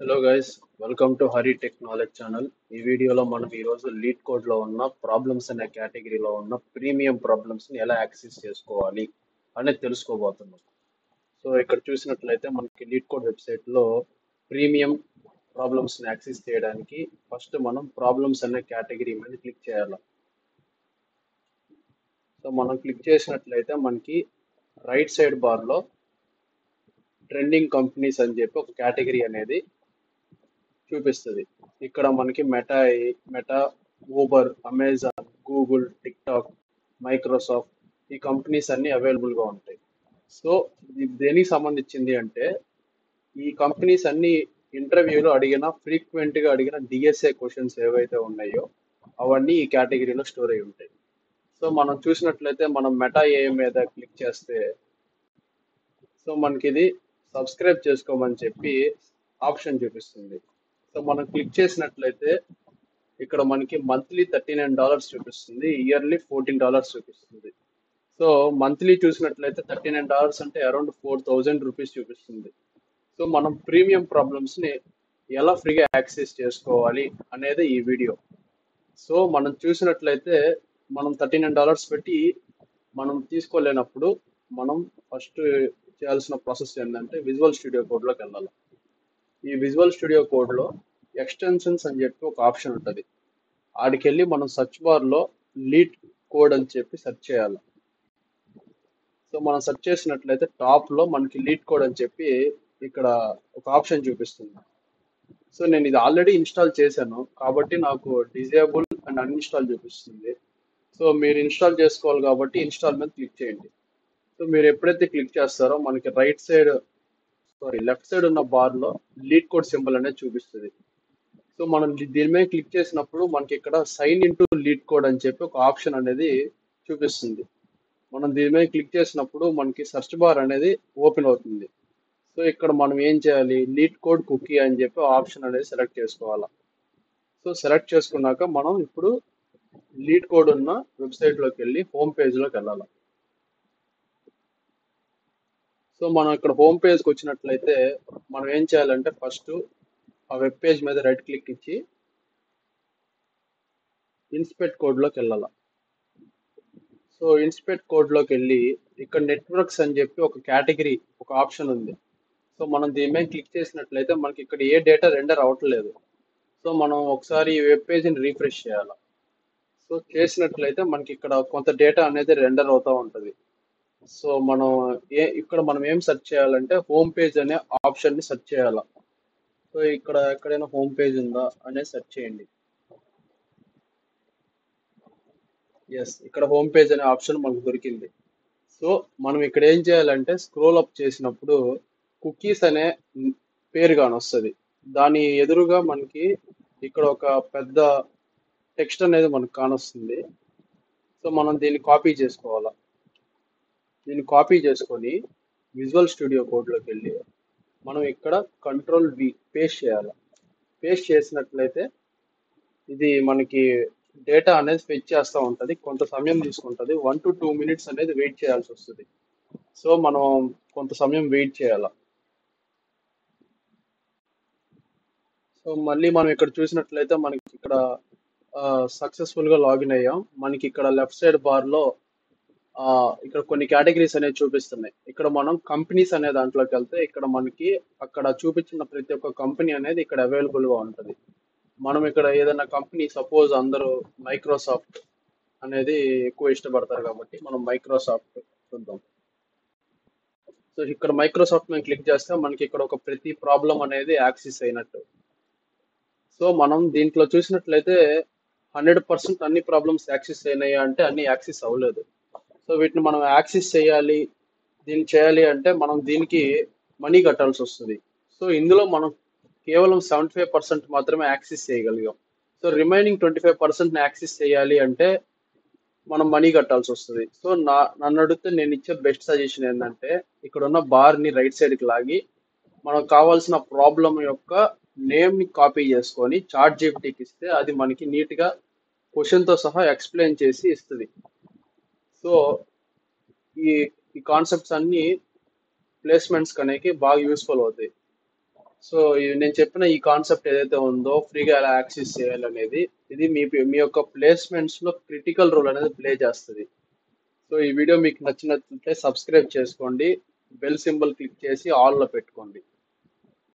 Hello guys, welcome to Hari tech knowledge channel. ఈ వీడియోలో మనం ఈరోజు లీడ్ కోడ్లో ఉన్న ప్రాబ్లమ్స్ అనే కేటగిరీలో ఉన్న ప్రీమియం ప్రాబ్లమ్స్ని ఎలా యాక్సెస్ చేసుకోవాలి అనేది తెలుసుకోబోతున్నాం. సో ఇక్కడ చూసినట్లయితే మనకి లీడ్ కోడ్ వెబ్సైట్లో ప్రీమియం ప్రాబ్లమ్స్ని యాక్సెస్ చేయడానికి ఫస్ట్ మనం ప్రాబ్లమ్స్ అనే కేటగిరీ మీద క్లిక్ చేయాలి. సో మనం క్లిక్ చేసినట్లయితే మనకి రైట్ సైడ్ బార్లో ట్రెండింగ్ కంపెనీస్ అని చెప్పి ఒక కేటగిరీ అనేది చూపిస్తుంది. ఇక్కడ మనకి meta, Uber, Amazon, Google, TikTok, Microsoft ఈ కంపెనీస్ అన్ని అవైలబుల్గా ఉంటాయి. సో ఇది దేనికి సంబంధించింది అంటే ఈ కంపెనీస్ అన్ని ఇంటర్వ్యూలో ఫ్రీక్వెంట్గా అడిగిన డిఎస్ఏ క్వశ్చన్స్ ఏవైతే ఉన్నాయో అవన్నీ ఈ కేటగిరీలో స్టోర్ అయి ఉంటాయి. సో మనం చూసినట్లయితే మనం మెటా ఏ మీద క్లిక్ చేస్తే సో మనకి ఇది సబ్స్క్రైబ్ చేసుకోమని చెప్పి ఆప్షన్ చూపిస్తుంది. సో మనం క్లిక్ చేసినట్లయితే ఇక్కడ మనకి మంత్లీ $39 చూపిస్తుంది, ఇయర్లీ $14 చూపిస్తుంది. సో మంత్లీ చూసినట్లయితే $39 అంటే అరౌండ్ 4000 రూపీస్ చూపిస్తుంది. సో మనం ప్రీమియం ప్రాబ్లమ్స్ని ఎలా ఫ్రీగా యాక్సెస్ చేసుకోవాలి అనేది ఈ వీడియో. సో మనం చూసినట్లయితే మనం $39 పెట్టి మనం తీసుకోలేనప్పుడు మనం ఫస్ట్ చేయాల్సిన ప్రాసెస్ ఏంటంటే విజువల్ స్టూడియో కోడ్లోకి వెళ్ళాలి. ఈ విజువల్ స్టూడియో కోడ్లో ఎక్స్టెన్షన్స్ అని చెప్పి ఒక ఆప్షన్ ఉంటుంది. ఆడికి వెళ్ళి మనం సర్చ్ బార్లో లీడ్ కోడ్ అని చెప్పి సెర్చ్ చేయాలి. సో మనం సెర్చ్ చేసినట్లయితే టాప్లో మనకి లీడ్ కోడ్ అని చెప్పి ఇక్కడ ఒక ఆప్షన్ చూపిస్తుంది. సో నేను ఇది ఆల్రెడీ ఇన్స్టాల్ చేశాను కాబట్టి నాకు డిజేబుల్ అండ్ అన్ఇన్స్టాల్ చూపిస్తుంది. సో మీరు ఇన్స్టాల్ చేసుకోవాలి కాబట్టి ఇన్స్టాల్ మీద క్లిక్ చేయండి. సో మీరు ఎప్పుడైతే క్లిక్ చేస్తారో మనకి లెఫ్ట్ సైడ్ ఉన్న బార్లో లీడ్ కోడ్ సింబల్ అనేది చూపిస్తుంది. సో మనం దీని మీద క్లిక్ చేసినప్పుడు మనకి ఇక్కడ sign in to LeetCode అని చెప్పి ఒక ఆప్షన్ అనేది చూపిస్తుంది. మనం దీని మీద క్లిక్ చేసినప్పుడు మనకి సెర్చ్ బార్ అనేది ఓపెన్ అవుతుంది. సో ఇక్కడ మనం ఏం చేయాలి, లీడ్ కోడ్ కుకీ అని చెప్పి ఆప్షన్ అనేది సెలెక్ట్ చేసుకోవాలి. సో సెలెక్ట్ చేసుకున్నాక మనం ఇప్పుడు లీడ్ కోడ్ ఉన్న వెబ్సైట్లోకి వెళ్ళి హోమ్ పేజ్లోకి వెళ్ళాలి. సో మనం ఇక్కడ హోమ్ పేజ్కి వచ్చినట్లయితే మనం ఏం చేయాలంటే ఫస్ట్ ఆ వెబ్ పేజ్ మీద రైట్ క్లిక్ ఇచ్చి ఇన్స్పెక్ట్ కోడ్లోకి వెళ్ళాలి. సో ఇన్స్పెక్ట్ కోడ్లోకి వెళ్ళి ఇక్కడ నెట్వర్క్స్ అని చెప్పి ఒక కేటగిరీ ఒక ఆప్షన్ ఉంది. సో మనం దీని మీద క్లిక్ చేసినట్లయితే మనకి ఇక్కడ ఏ డేటా రెండర్ అవ్వట్లేదు. సో మనం ఒకసారి ఈ వెబ్ పేజ్ని రీఫ్రెష్ చేయాలి. సో చేసినట్లయితే మనకి ఇక్కడ కొంత డేటా అనేది రెండర్ అవుతూ ఉంటుంది. సో ఇక్కడ మనం ఏం సెర్చ్ చేయాలంటే హోమ్ పేజ్ అనే ఆప్షన్ని సెర్చ్ చేయాలి. సో ఇక్కడ ఎక్కడైనా హోమ్ పేజ్ ఉందా అనేది సెర్చ్ చేయండి. ఎస్, ఇక్కడ హోమ్ పేజ్ అనే ఆప్షన్ మనకు దొరికింది. సో మనం ఇక్కడ ఏం చేయాలంటే స్క్రోల్ అప్ చేసినప్పుడు కుకీస్ అనే పేరు కానొస్తుంది. దాని ఎదురుగా మనకి ఇక్కడ ఒక పెద్ద టెక్స్ట్ అనేది మనకు కానొస్తుంది. సో మనం దీన్ని కాపీ చేసుకోవాలి. దీన్ని కాపీ చేసుకొని విజువల్ స్టూడియో కోడ్లోకి వెళ్ళి మనం ఇక్కడ Ctrl+V పేస్ట్ చేయాలి. పేస్ట్ చేసినట్లయితే ఇది మనకి డేటా అనేది ఫెచ్ చేస్తూ ఉంటుంది. కొంత సమయం తీసుకుంటుంది. 1 to 2 minutes అనేది వెయిట్ చేయాల్సి వస్తుంది. సో మనం కొంత సమయం వెయిట్ చేయాలి. సో మళ్ళీ మనం ఇక్కడ చూసినట్లయితే మనకి ఇక్కడ సక్సెస్ఫుల్గా లాగిన్ అయ్యాం. మనకి ఇక్కడ లెఫ్ట్ సైడ్ బార్లో ఇక్కడ కొన్ని కేటగిరీస్ అనేవి చూపిస్తున్నాయి. ఇక్కడ మనం కంపెనీస్ అనే దాంట్లోకి వెళ్తే ఇక్కడ మనకి అక్కడ చూపించిన ప్రతి ఒక్క కంపెనీ అనేది ఇక్కడ అవైలబుల్గా ఉంటుంది. మనం ఇక్కడ ఏదైనా కంపెనీ సపోజ్ అందరూ మైక్రోసాఫ్ట్ అనేది ఎక్కువ ఇష్టపడతారు కాబట్టి మనం మైక్రోసాఫ్ట్ చూద్దాం. సో ఇక్కడ మైక్రోసాఫ్ట్ మీద క్లిక్ చేస్తే మనకి ఇక్కడ ఒక ప్రతి ప్రాబ్లం అనేది యాక్సెస్ అయినట్టు. సో మనం దీంట్లో చూసినట్లయితే 100% అన్ని ప్రాబ్లమ్స్ యాక్సెస్ అయినాయా అంటే అన్ని యాక్సెస్ అవ్వలేదు. సో వీటిని మనం యాక్సెస్ దీన్ని చేయాలి అంటే మనం దీనికి మనీ కట్టాల్సి వస్తుంది. సో ఇందులో మనం కేవలం 75% మాత్రమే యాక్సెస్ చేయగలిగాం. సో రిమైనింగ్ 25% యాక్సెస్ చేయాలి అంటే మనం మనీ కట్టాల్సి వస్తుంది. సో నన్ను అడిగితే నేను ఇచ్చే బెస్ట్ సజెషన్ ఏంటంటే ఇక్కడ ఉన్న బార్ని రైట్ సైడ్కి లాగి మనకు కావాల్సిన ప్రాబ్లం యొక్క నేమ్ని కాపీ చేసుకొని ChatGPTకి ఇస్తే అది మనకి నీట్గా క్వశ్చన్తో సహా ఎక్స్ప్లెయిన్ చేసి ఇస్తుంది. సో ఈ కాన్సెప్ట్స్ అన్ని ప్లేస్మెంట్స్ కనేకి బాగా యూస్ఫుల్ అవుతాయి. సో నేను చెప్పిన ఈ కాన్సెప్ట్ ఏదైతే ఉందో ఫ్రీగా ఎలా యాక్సెస్ చేయాలనేది, ఇది మీ యొక్క ప్లేస్మెంట్స్ లో క్రిటికల్ రోల్ అనేది ప్లే చేస్తుంది. సో ఈ వీడియో మీకు నచ్చినట్లయితే సబ్స్క్రైబ్ చేసుకోండి, బెల్ సింబల్ క్లిక్ చేసి ఆల్ లో పెట్టుకోండి.